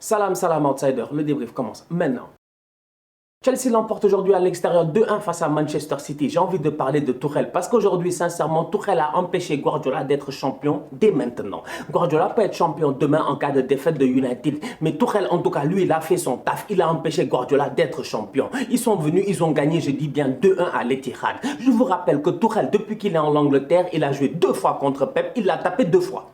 Salam, salam outsider, le débrief commence maintenant. Chelsea l'emporte aujourd'hui à l'extérieur 2-1 face à Manchester City. J'ai envie de parler de Tuchel parce qu'aujourd'hui, sincèrement, Tuchel a empêché Guardiola d'être champion dès maintenant. Guardiola peut être champion demain en cas de défaite de United. Mais Tuchel, en tout cas, lui, il a fait son taf. Il a empêché Guardiola d'être champion. Ils sont venus, ils ont gagné, je dis bien 2-1 à l'Etihad. Je vous rappelle que Tuchel, depuis qu'il est en Angleterre, il a joué 2 fois contre Pep. Il l'a tapé 2 fois.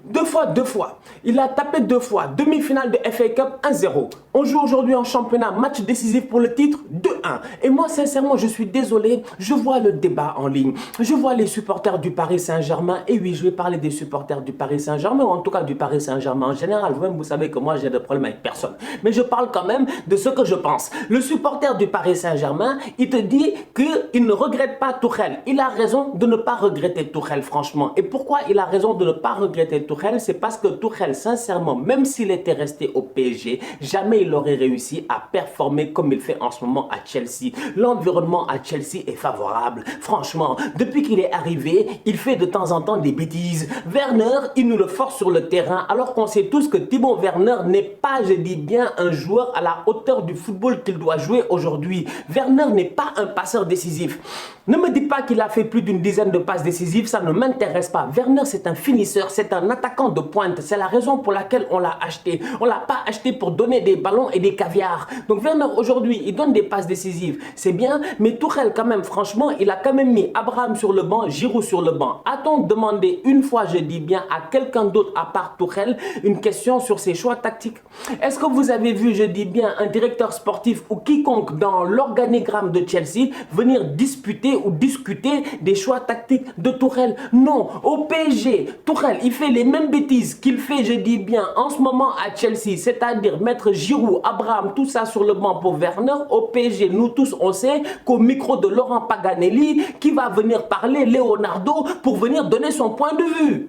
Deux fois. Il a tapé 2 fois. Demi-finale de FA Cup, 1-0. On joue aujourd'hui en championnat, match décisif pour le titre, 2-1. Et moi, sincèrement, je suis désolé. Je vois le débat en ligne. Je vois les supporters du Paris Saint-Germain. Et oui, je vais parler des supporters du Paris Saint-Germain, ou en tout cas du Paris Saint-Germain en général. Vous-même, vous savez que moi, j'ai des problèmes avec personne. Mais je parle quand même de ce que je pense. Le supporter du Paris Saint-Germain, il te dit qu'il ne regrette pas Tuchel. Il a raison de ne pas regretter Tuchel, franchement. Et pourquoi il a raison de ne pas regretter Tuchel? C'est parce que Tuchel, sincèrement, même s'il était resté au PSG, jamais il aurait réussi à performer comme il fait en ce moment à Chelsea. L'environnement à Chelsea est favorable. Franchement, depuis qu'il est arrivé, il fait de temps en temps des bêtises. Werner, il nous le force sur le terrain, alors qu'on sait tous que Timo Werner n'est pas, je dis bien, un joueur à la hauteur du football qu'il doit jouer aujourd'hui. Werner n'est pas un passeur décisif. Ne me dites pas qu'il a fait plus d'une dizaine de passes décisives, ça ne m'intéresse pas. Werner, c'est un finisseur, c'est un attaquant de pointe. C'est la raison pour laquelle on l'a acheté. On ne l'a pas acheté pour donner des ballons et des caviars. Donc Werner, aujourd'hui, il donne des passes décisives. C'est bien, mais Tuchel, quand même, franchement, il a quand même mis Abraham sur le banc, Giroud sur le banc. A-t-on demandé une fois, je dis bien, à quelqu'un d'autre à part Tuchel, une question sur ses choix tactiques? Est-ce que vous avez vu, je dis bien, un directeur sportif ou quiconque dans l'organigramme de Chelsea venir disputer ou discuter des choix tactiques de Tuchel? Non. Au PSG, Tuchel, il fait les mêmes bêtises qu'il fait, je dis bien, en ce moment à Chelsea, c'est-à-dire mettre Giroud, Abraham, tout ça sur le banc pour Werner. Au PSG, nous tous, on sait qu'au micro de Laurent Paganelli, qui va venir parler, Leonardo, pour venir donner son point de vue.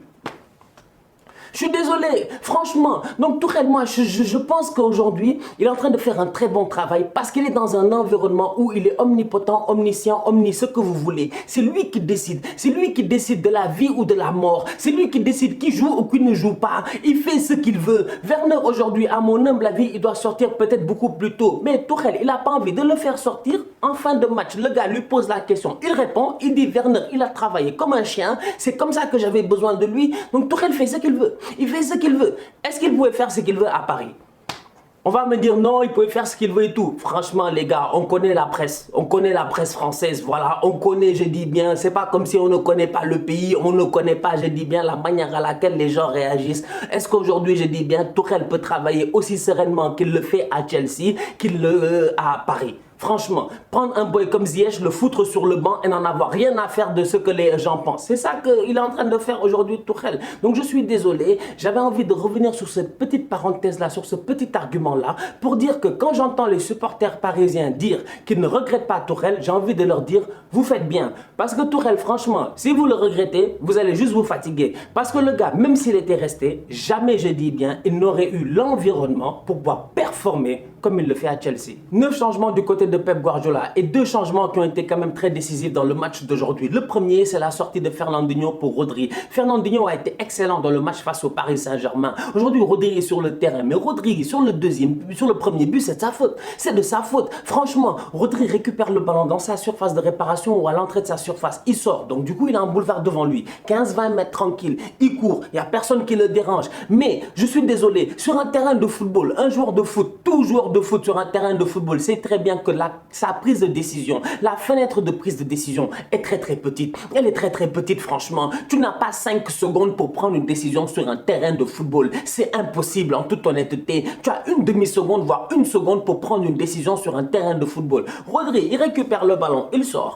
Je suis désolé, franchement. Donc Tuchel, moi, je pense qu'aujourd'hui, il est en train de faire un très bon travail parce qu'il est dans un environnement où il est omnipotent, omniscient, ce que vous voulez. C'est lui qui décide. C'est lui qui décide de la vie ou de la mort. C'est lui qui décide qui joue ou qui ne joue pas. Il fait ce qu'il veut. Werner, aujourd'hui, à mon humble avis, il doit sortir peut-être beaucoup plus tôt. Mais Tuchel, il n'a pas envie de le faire sortir en fin de match. Le gars lui pose la question. Il répond. Il dit, Werner, il a travaillé comme un chien. C'est comme ça que j'avais besoin de lui. Donc Tuchel fait ce qu'il veut. Il fait ce qu'il veut. Est-ce qu'il pouvait faire ce qu'il veut à Paris? On va me dire non, il pouvait faire ce qu'il veut et tout. Franchement, les gars, on connaît la presse. On connaît la presse française. Voilà, on connaît, je dis bien. C'est pas comme si on ne connaît pas le pays. On ne connaît pas, je dis bien, la manière à laquelle les gens réagissent. Est-ce qu'aujourd'hui, je dis bien, Tuchel peut travailler aussi sereinement qu'il le fait à Chelsea, qu'il le à Paris? Franchement, prendre un boy comme Ziyech, le foutre sur le banc et n'en avoir rien à faire de ce que les gens pensent. C'est ça qu'il est en train de faire aujourd'hui, Tuchel. Donc je suis désolé, j'avais envie de revenir sur cette petite parenthèse-là, sur ce petit argument-là, pour dire que quand j'entends les supporters parisiens dire qu'ils ne regrettent pas Tuchel, j'ai envie de leur dire, vous faites bien. Parce que Tuchel, franchement, si vous le regrettez, vous allez juste vous fatiguer. Parce que le gars, même s'il était resté, jamais, je dis bien, il n'aurait eu l'environnement pour pouvoir performer comme il le fait à Chelsea. 9 changements du côté de Pep Guardiola et 2 changements qui ont été quand même très décisifs dans le match d'aujourd'hui. Le premier, c'est la sortie de Fernandinho pour Rodri. Fernandinho a été excellent dans le match face au Paris Saint-Germain. Aujourd'hui, Rodri est sur le terrain, mais Rodri, sur le premier but, c'est de sa faute. C'est de sa faute. Franchement, Rodri récupère le ballon dans sa surface de réparation ou à l'entrée de sa surface. Il sort, donc du coup, il a un boulevard devant lui. 15-20 mètres tranquille. Il court, il n'y a personne qui le dérange. Mais, je suis désolé, sur un terrain de football, un joueur de foot, tout joueur de foot sur un terrain de football, c'est très bien que sa prise de décision, la fenêtre de prise de décision est très petite. Elle est très petite, franchement. Tu n'as pas 5 secondes pour prendre une décision sur un terrain de football. C'est impossible, en toute honnêteté. Tu as une demi-seconde, voire 1 seconde pour prendre une décision sur un terrain de football. Rodri, il récupère le ballon, il sort.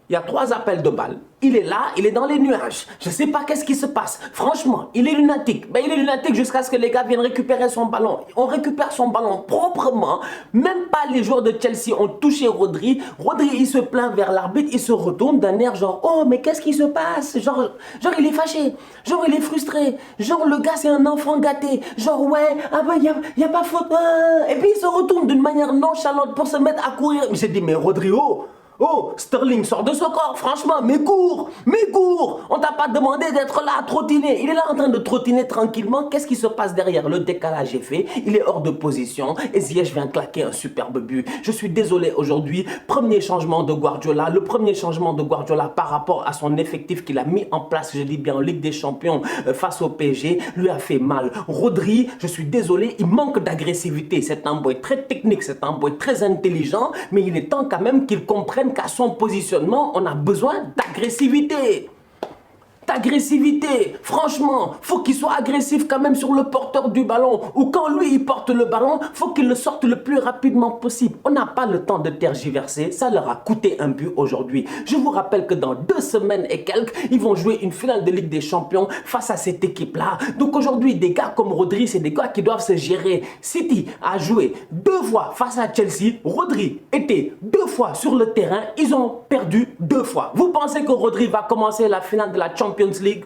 Il y a 3 appels de balles. Il est là, il est dans les nuages. Je ne sais pas qu'est-ce qui se passe. Franchement, il est lunatique. Ben, il est lunatique jusqu'à ce que les gars viennent récupérer son ballon. On récupère son ballon proprement. Même pas les joueurs de Chelsea ont touché Rodri. Rodri, il se plaint vers l'arbitre. Il se retourne d'un air genre, oh, mais qu'est-ce qui se passe? Genre, il est fâché. Genre, il est frustré. Genre, le gars, c'est un enfant gâté. Genre, ouais, ah ben, y a pas faute. Et puis, il se retourne d'une manière nonchalante pour se mettre à courir. J'ai dit, mais Rodri, oh, Oh, Sterling sort de son corps, franchement, mais cours. On t'a pas demandé d'être là à trottiner. Il est là en train de trottiner tranquillement. Qu'est-ce qui se passe derrière? Le décalage est fait, il est hors de position et Ziyech vient claquer un superbe but. Je suis désolé aujourd'hui, premier changement de Guardiola, le premier changement de Guardiola par rapport à son effectif qu'il a mis en place, je dis bien en Ligue des Champions face au PSG, lui a fait mal. Rodri, je suis désolé, il manque d'agressivité. C'est un boy très technique, c'est un boy très intelligent, mais il est temps quand même qu'il comprenne qu'à son positionnement, on a besoin d'agressivité. Franchement, faut qu'il soit agressif quand même sur le porteur du ballon, ou quand lui il porte le ballon, faut qu'il le sorte le plus rapidement possible. On n'a pas le temps de tergiverser, ça leur a coûté un but aujourd'hui. Je vous rappelle que dans 2 semaines et quelques, ils vont jouer une finale de Ligue des Champions face à cette équipe-là. Donc aujourd'hui, des gars comme Rodri, c'est des gars qui doivent se gérer. City a joué 2 fois face à Chelsea, Rodri était 2 fois sur le terrain, ils ont perdu 2 fois. Vous pensez que Rodri va commencer la finale de la Champions League?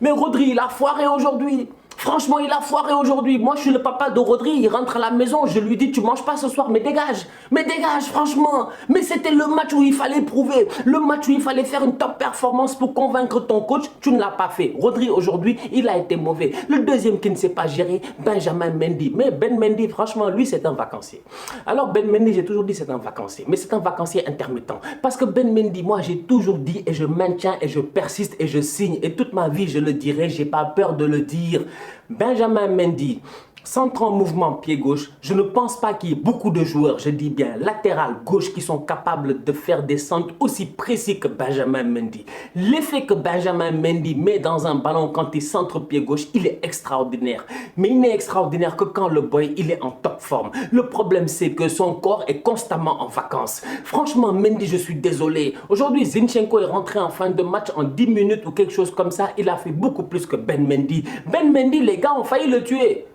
Mais Rodri, il a foiré aujourd'hui. Franchement, il a foiré aujourd'hui. Moi, je suis le papa de Rodri. Il rentre à la maison. Je lui dis, tu manges pas ce soir, mais dégage. Mais dégage, franchement. Mais c'était le match où il fallait prouver. Le match où il fallait faire une top performance pour convaincre ton coach. Tu ne l'as pas fait. Rodri, aujourd'hui, il a été mauvais. Le deuxième qui ne sait pas gérer, Benjamin Mendy. Mais Ben Mendy, franchement, lui, c'est un vacancier. Alors, Ben Mendy, j'ai toujours dit c'est un vacancier. Mais c'est un vacancier intermittent. Parce que Ben Mendy, moi, j'ai toujours dit et je maintiens et je persiste et je signe. Et toute ma vie, je le dirai. J'ai pas peur de le dire. Benjamin Mendy, centre en mouvement pied gauche, je ne pense pas qu'il y ait beaucoup de joueurs, je dis bien latéral gauche, qui sont capables de faire des centres aussi précis que Benjamin Mendy. L'effet que Benjamin Mendy met dans un ballon quand il centre pied gauche, il est extraordinaire. Mais il n'est extraordinaire que quand le boy, il est en top forme. Le problème, c'est que son corps est constamment en vacances. Franchement, Mendy, je suis désolé. Aujourd'hui, Zinchenko est rentré en fin de match en 10 minutes ou quelque chose comme ça. Il a fait beaucoup plus que Ben Mendy. Ben Mendy, les gars ont failli le tuer.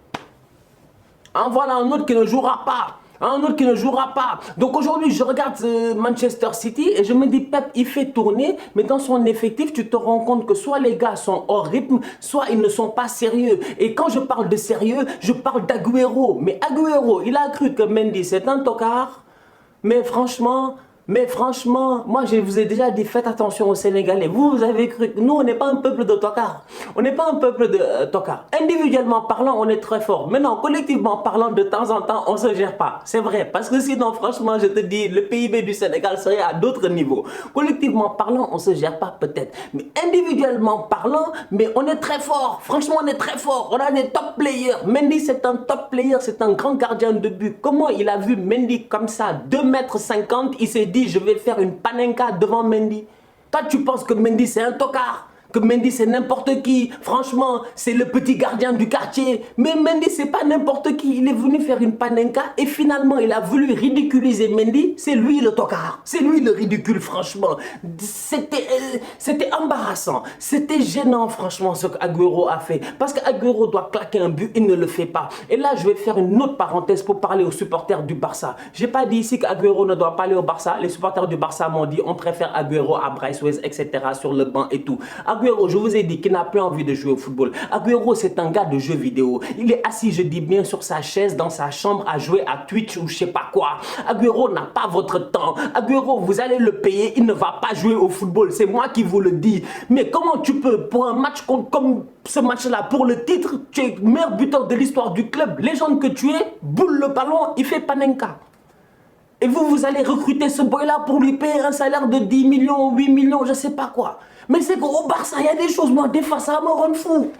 En voilà un autre qui ne jouera pas. Donc aujourd'hui, je regarde Manchester City et je me dis, Pep, il fait tourner, mais dans son effectif, tu te rends compte que soit les gars sont hors rythme, soit ils ne sont pas sérieux. Et quand je parle de sérieux, je parle d'Agüero. Mais Agüero, il a cru que Mendy, c'est un tocard. Mais franchement, moi je vous ai déjà dit, faites attention aux Sénégalais. Vous avez cru que nous, on n'est pas un peuple de tocards. On n'est pas un peuple de tocards. Individuellement parlant, on est très fort. Mais non, collectivement parlant, de temps en temps, on ne se gère pas. C'est vrai. Parce que sinon, franchement, je te dis, le PIB du Sénégal serait à d'autres niveaux. Collectivement parlant, on ne se gère pas peut-être. Mais individuellement parlant, mais on est très fort. Franchement, on est très fort. On a des top players. Mendy, c'est un top player. C'est un grand gardien de but. Comment il a vu Mendy comme ça, 2,50 m, il s'est dit, je vais faire une panenka devant Mendy. Toi, tu penses que Mendy, c'est un tocard? Que Mendy, c'est n'importe qui? Franchement, c'est le petit gardien du quartier. Mais Mendy, c'est pas n'importe qui. Il est venu faire une panenka et finalement, il a voulu ridiculiser Mendy. C'est lui le tocard. C'est lui le ridicule, franchement. C'était embarrassant. C'était gênant, franchement, ce qu'Agüero a fait. Parce qu'Agüero doit claquer un but, il ne le fait pas. Et là, je vais faire une autre parenthèse pour parler aux supporters du Barça. J'ai pas dit ici qu'Agüero ne doit pas aller au Barça. Les supporters du Barça m'ont dit, on préfère Agüero à Bryce West, etc. sur le banc et tout. Agüero, je vous ai dit qu'il n'a plus envie de jouer au football. Agüero, c'est un gars de jeux vidéo. Il est assis, je dis bien, sur sa chaise, dans sa chambre, à jouer à Twitch ou je sais pas quoi. Agüero n'a pas votre temps. Agüero, vous allez le payer, il ne va pas jouer au football. C'est moi qui vous le dis. Mais comment tu peux, pour un match comme ce match-là, pour le titre, tu es meilleur buteur de l'histoire du club, légende que tu es, boule le ballon, il fait panenka. Et vous allez recruter ce boy-là pour lui payer un salaire de 10 millions, 8 millions, je sais pas quoi. Mais c'est qu'au Barça, il y a des choses, moi, des fois, ça me rend fou.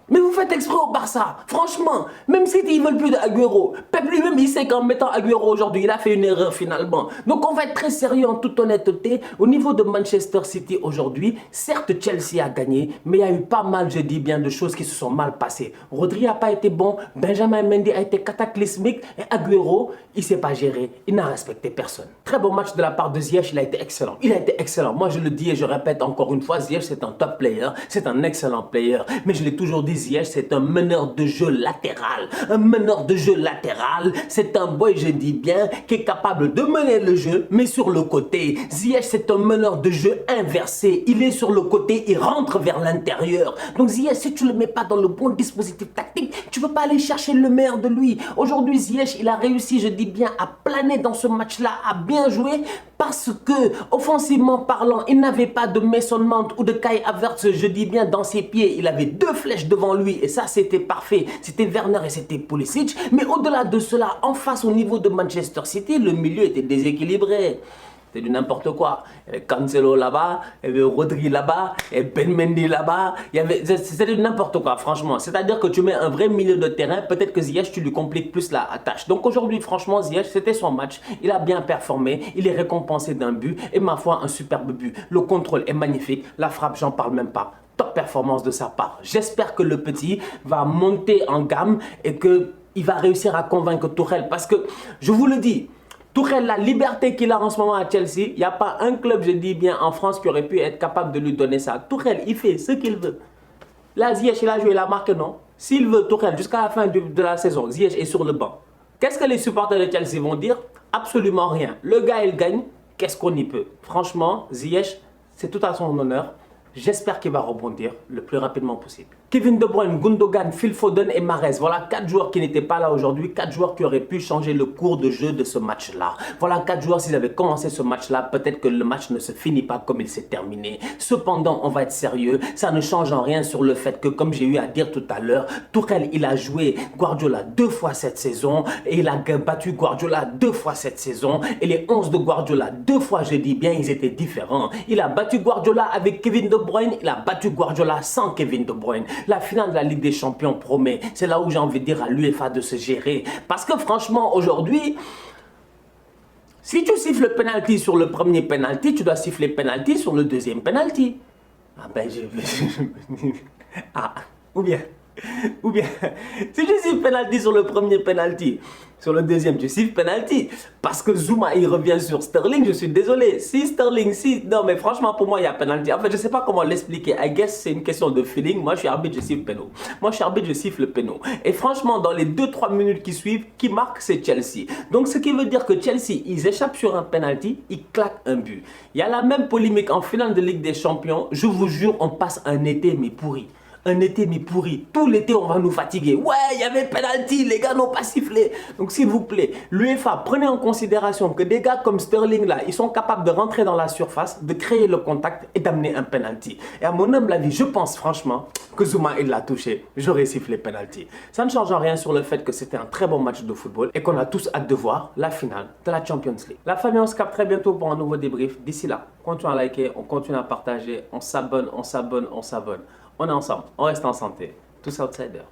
Mais vous faites exprès au Barça. Franchement, même si ils veulent plus d'Agüero, Pep lui-même, il sait qu'en mettant Agüero aujourd'hui, il a fait une erreur finalement. Donc on va être très sérieux en toute honnêteté. Au niveau de Manchester City aujourd'hui, certes Chelsea a gagné, mais il y a eu pas mal, je dis bien, de choses qui se sont mal passées. Rodri n'a pas été bon, Benjamin Mendy a été cataclysmique et Agüero, il ne s'est pas géré, il n'a respecté personne. Très bon match de la part de Ziyech, il a été excellent. Il a été excellent. Moi je le dis et je répète encore une fois, Ziyech c'est un top player, c'est un excellent player. Mais je l'ai toujours dit, Ziyech, c'est un meneur de jeu latéral. Un meneur de jeu latéral, c'est un boy, je dis bien, qui est capable de mener le jeu, mais sur le côté. Ziyech, c'est un meneur de jeu inversé. Il est sur le côté, il rentre vers l'intérieur. Donc Ziyech, si tu ne le mets pas dans le bon dispositif tactique, tu ne peux pas aller chercher le meilleur de lui. Aujourd'hui, Ziyech, il a réussi, je dis bien, à planer dans ce match-là, à bien jouer. Parce que, offensivement parlant, il n'avait pas de Mason Mount ou de Kai Havertz, je dis bien, dans ses pieds. Il avait 2 flèches devant lui et ça, c'était parfait. C'était Werner et c'était Pulisic. Mais au-delà de cela, en face, au niveau de Manchester City, le milieu était déséquilibré. C'était du n'importe quoi. Il y avait Cancelo là-bas, il y avait Rodri là-bas, il y avait Ben Mendy là-bas. C'était du n'importe quoi, franchement. C'est-à-dire que tu mets un vrai milieu de terrain, peut-être que Ziyech, tu lui compliques plus la tâche. Donc aujourd'hui, franchement, Ziyech, c'était son match. Il a bien performé, il est récompensé d'un but et ma foi, un superbe but. Le contrôle est magnifique, la frappe, j'en parle même pas. Top performance de sa part. J'espère que le petit va monter en gamme et qu'il va réussir à convaincre Tuchel. Parce que, je vous le dis, Tuchel, la liberté qu'il a en ce moment à Chelsea, il n'y a pas un club, je dis bien, en France qui aurait pu être capable de lui donner ça. Tuchel, il fait ce qu'il veut. Là, Ziyech, il a joué, il a marqué, non? S'il veut, Tuchel, jusqu'à la fin de la saison, Ziyech est sur le banc. Qu'est-ce que les supporters de Chelsea vont dire? Absolument rien. Le gars, il gagne, qu'est-ce qu'on y peut? Franchement, Ziyech, c'est tout à son honneur. J'espère qu'il va rebondir le plus rapidement possible. Kevin De Bruyne, Gundogan, Phil Foden et Mahrez. Voilà 4 joueurs qui n'étaient pas là aujourd'hui. 4 joueurs qui auraient pu changer le cours de jeu de ce match-là. Voilà 4 joueurs, s'ils avaient commencé ce match-là, peut-être que le match ne se finit pas comme il s'est terminé. Cependant, on va être sérieux. Ça ne change en rien sur le fait que, comme j'ai eu à dire tout à l'heure, Tuchel, il a joué Guardiola 2 fois cette saison. Et il a battu Guardiola 2 fois cette saison. Et les 11 de Guardiola, 2 fois, je dis bien, ils étaient différents. Il a battu Guardiola avec Kevin De Bruyne. Il a battu Guardiola sans Kevin De Bruyne. La finale de la Ligue des Champions promet. C'est là où j'ai envie de dire à l'UEFA de se gérer. Parce que franchement, aujourd'hui, si tu siffles le penalty sur le premier penalty, tu dois siffler penalty sur le deuxième penalty. Ah ben, ou bien, si tu siffles penalty sur le premier penalty, sur le deuxième, tu siffles penalty. Parce que Zouma, il revient sur Sterling, je suis désolé. Si Sterling, non mais franchement, pour moi, il y a penalty. En fait, je ne sais pas comment l'expliquer. I guess c'est une question de feeling. Moi, je suis arbitre, je siffle péno. Moi, je suis arbitre, je siffle le péno. Et franchement, dans les 2-3 minutes qui suivent, qui marque, c'est Chelsea. Donc, ce qui veut dire que Chelsea, ils échappent sur un penalty, ils claquent un but. Il y a la même polémique en finale de Ligue des Champions. Je vous jure, on passe un été, mais pourri. Un été mais pourri. Tout l'été, on va nous fatiguer. Ouais, il y avait penalty, les gars n'ont pas sifflé. Donc, s'il vous plaît, l'UEFA, prenez en considération que des gars comme Sterling, là, ils sont capables de rentrer dans la surface, de créer le contact et d'amener un penalty. Et à mon humble avis, je pense franchement que Zouma, il l'a touché. J'aurais sifflé penalty. Ça ne change rien sur le fait que c'était un très bon match de football et qu'on a tous hâte de voir la finale de la Champions League. La famille, on se capte très bientôt pour un nouveau débrief. D'ici là, continuez à liker, on continue à partager, on s'abonne, on s'abonne, on s'abonne. On est ensemble, on reste en santé. Tous outsiders.